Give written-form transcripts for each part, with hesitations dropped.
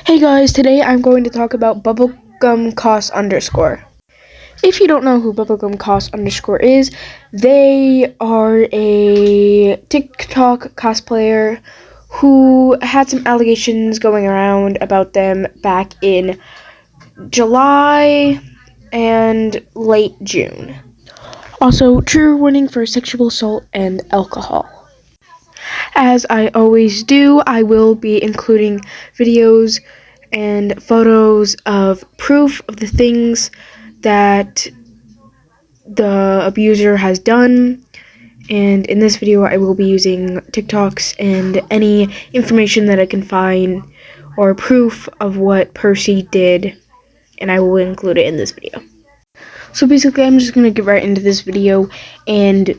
Hey guys, today I'm going to talk about bubblegum cost underscore. If you don't know who bubblegum cost underscore is, they are a TikTok cosplayer who had some allegations going around about them back in July and late June. Also, trigger warning for sexual assault and alcohol. As I always do, I will be including videos and photos of proof of the things that the abuser has done. And in this video, I will be using TikToks and any information that I can find or proof of what Percy did, and I will include it in this video. So basically, I'm just going to get right into this video and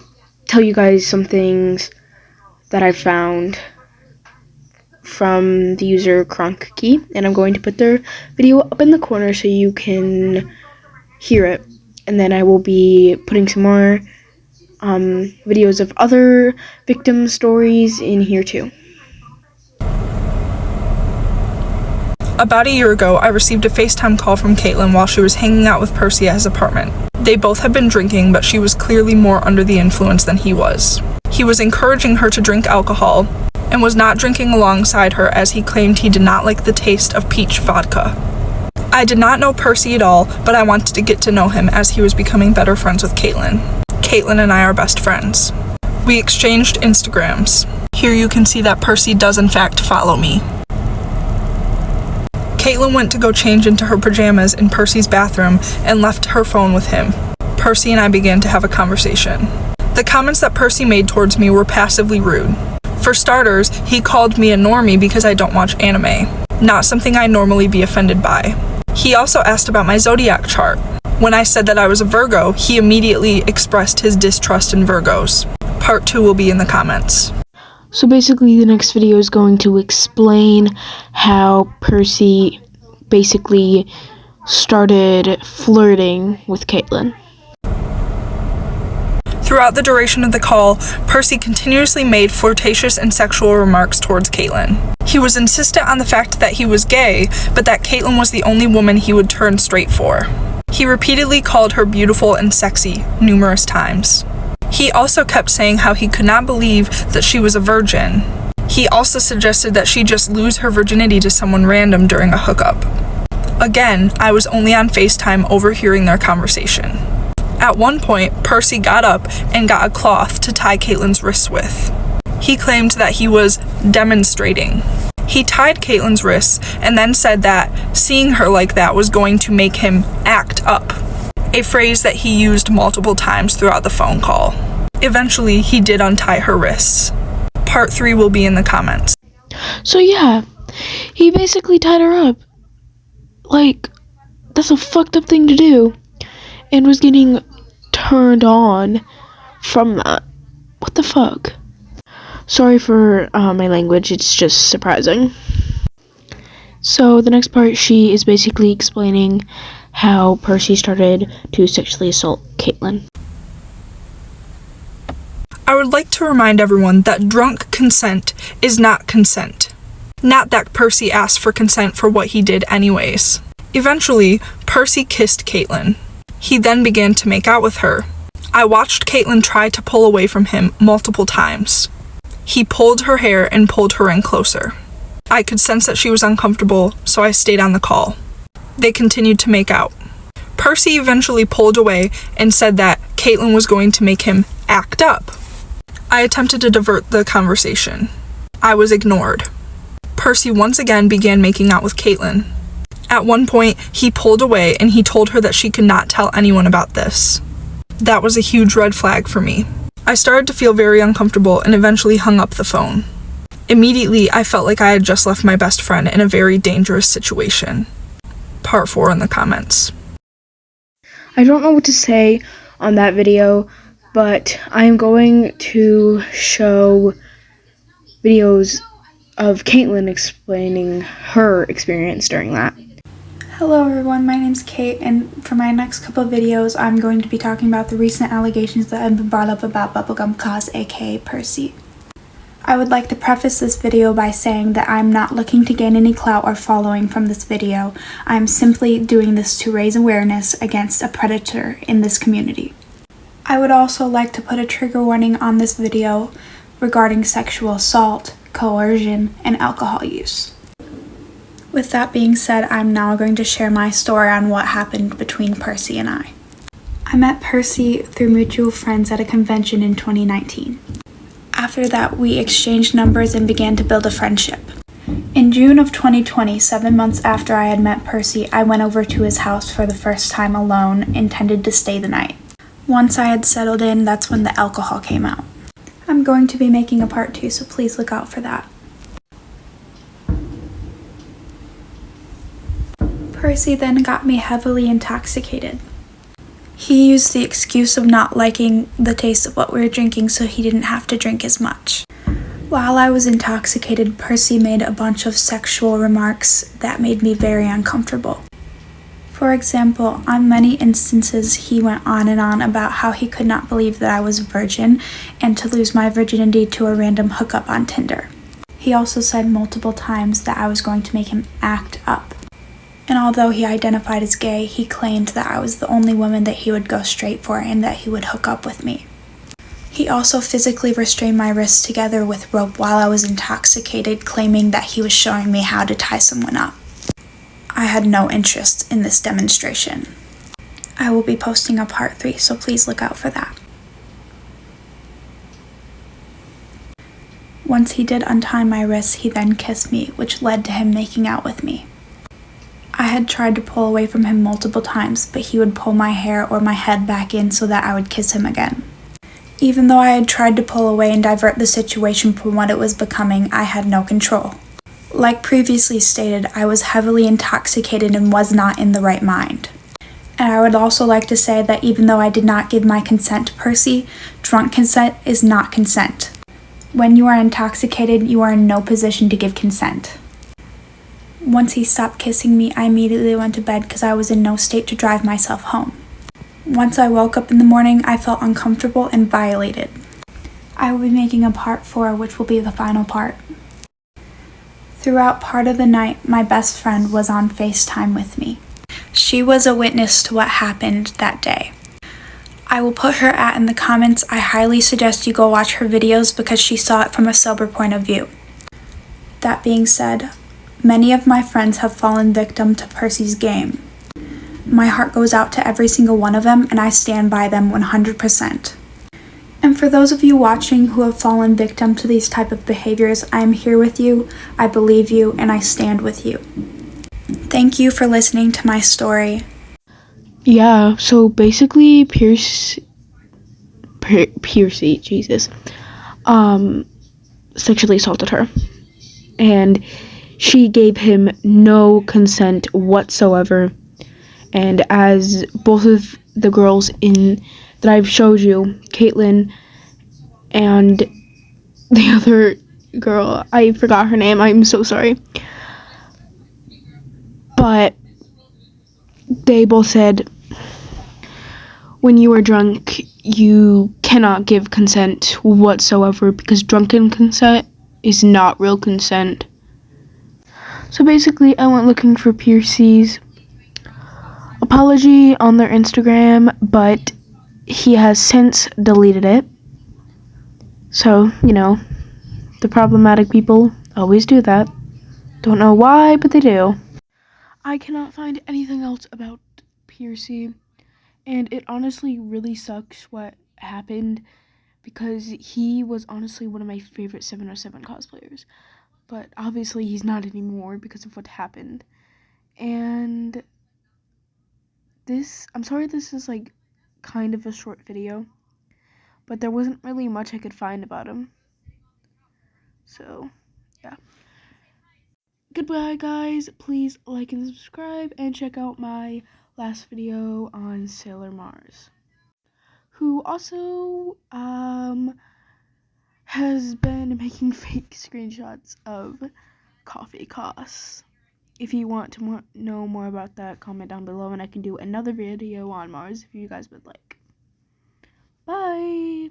tell you guys some things that I found from the user Kronky, and I'm going to put their video up in the corner so you can hear it. And then I will be putting some more videos of other victim stories in here too. About a year ago, I received a FaceTime call from Caitlin while she was hanging out with Percy at his apartment. They both had been drinking, but she was clearly more under the influence than he was. He was encouraging her to drink alcohol and was not drinking alongside her, as he claimed he did not like the taste of peach vodka. I did not know Percy at all, but I wanted to get to know him as he was becoming better friends with Caitlin. Caitlin and I are best friends. We exchanged Instagrams. Here you can see that Percy does in fact follow me. Caitlin went to go change into her pajamas in Percy's bathroom and left her phone with him. Percy and I began to have a conversation. The comments that Percy made towards me were passively rude. For starters, he called me a normie because I don't watch anime, not something I normally be offended by. He also asked about my zodiac chart. When I said that I was a Virgo, he immediately expressed his distrust in Virgos. Part 2 will be in the comments. So basically, the next video is going to explain how Percy basically started flirting with Caitlin. Throughout the duration of the call, Percy continuously made flirtatious and sexual remarks towards Caitlin. He was insistent on the fact that he was gay, but that Caitlin was the only woman he would turn straight for. He repeatedly called her beautiful and sexy numerous times. He also kept saying how he could not believe that she was a virgin. He also suggested that she just lose her virginity to someone random during a hookup. Again, I was only on FaceTime overhearing their conversation. At one point, Percy got up and got a cloth to tie Caitlin's wrists with. He claimed that he was demonstrating. He tied Caitlin's wrists and then said that seeing her like that was going to make him act up, a phrase that he used multiple times throughout the phone call. Eventually, he did untie her wrists. Part 3 will be in the comments. So yeah, he basically tied her up. Like, that's a fucked up thing to do. And was getting turned on from that. What the fuck? Sorry for my language, it's just surprising. So the next part, she is basically explaining how Percy started to sexually assault Caitlin. I would like to remind everyone that drunk consent is not consent. Not that Percy asked for consent for what he did anyways. Eventually, Percy kissed Caitlin. He then began to make out with her. I watched Caitlin try to pull away from him multiple times. He pulled her hair and pulled her in closer. I could sense that she was uncomfortable, so I stayed on the call. They continued to make out. Percy eventually pulled away and said that Caitlin was going to make him act up. I attempted to divert the conversation. I was ignored. Percy once again began making out with Caitlin. At one point, he pulled away and he told her that she could not tell anyone about this. That was a huge red flag for me. I started to feel very uncomfortable and eventually hung up the phone. Immediately, I felt like I had just left my best friend in a very dangerous situation. Part 4 in the comments. I don't know what to say on that video, but I am going to show videos of Caitlin explaining her experience during that. Hello everyone, my name's Kate, and for my next couple of videos I'm going to be talking about the recent allegations that have been brought up about Bubblegum Cause, aka Percy. I would like to preface this video by saying that I'm not looking to gain any clout or following from this video. I'm simply doing this to raise awareness against a predator in this community. I would also like to put a trigger warning on this video regarding sexual assault, coercion, and alcohol use. With that being said, I'm now going to share my story on what happened between Percy and I. I met Percy through mutual friends at a convention in 2019. After that, we exchanged numbers and began to build a friendship. In June of 2020, 7 months after I had met Percy, I went over to his house for the first time alone, intended to stay the night. Once I had settled in, that's when the alcohol came out. I'm going to be making a part 2, so please look out for that. Percy then got me heavily intoxicated. He used the excuse of not liking the taste of what we were drinking, so he didn't have to drink as much. While I was intoxicated, Percy made a bunch of sexual remarks that made me very uncomfortable. For example, on many instances, he went on and on about how he could not believe that I was a virgin and to lose my virginity to a random hookup on Tinder. He also said multiple times that I was going to make him act up. And although he identified as gay, he claimed that I was the only woman that he would go straight for and that he would hook up with me. He also physically restrained my wrists together with rope while I was intoxicated, claiming that he was showing me how to tie someone up. I had no interest in this demonstration. I will be posting a part 3, so please look out for that. Once he did untie my wrists, he then kissed me, which led to him making out with me. I had tried to pull away from him multiple times, but he would pull my hair or my head back in so that I would kiss him again. Even though I had tried to pull away and divert the situation from what it was becoming, I had no control. Like previously stated, I was heavily intoxicated and was not in the right mind. And I would also like to say that even though I did not give my consent to Percy, drunk consent is not consent. When you are intoxicated, you are in no position to give consent. Once he stopped kissing me, I immediately went to bed because I was in no state to drive myself home. Once I woke up in the morning, I felt uncomfortable and violated. I will be making a part 4, which will be the final part. Throughout part of the night, my best friend was on FaceTime with me. She was a witness to what happened that day. I will put her in the comments. I highly suggest you go watch her videos because she saw it from a sober point of view. That being said, many of my friends have fallen victim to Percy's game. My heart goes out to every single one of them, and I stand by them 100%. And for those of you watching who have fallen victim to these type of behaviors, I am here with you, I believe you, and I stand with you. Thank you for listening to my story. Yeah, so basically Percy, Jesus, sexually assaulted her. And she gave him no consent whatsoever. And as both of the girls that I've showed you, Caitlin and the other girl, I forgot her name, I'm so sorry. But they both said, when you are drunk, you cannot give consent whatsoever because drunken consent is not real consent. So basically, I went looking for Percy's apology on their Instagram, but he has since deleted it. So, the problematic people always do that. Don't know why, but they do. I cannot find anything else about Percy, and it honestly really sucks what happened because he was honestly one of my favorite 707 cosplayers. But obviously he's not anymore because of what happened. And I'm sorry this is like kind of a short video, but there wasn't really much I could find about him. So, yeah. Goodbye, guys. Please like and subscribe and check out my last video on Sailor Mars, who also has been making fake screenshots of coffee costs. If you want to know more about that, comment down below and I can do another video on Mars if you guys would like. Bye!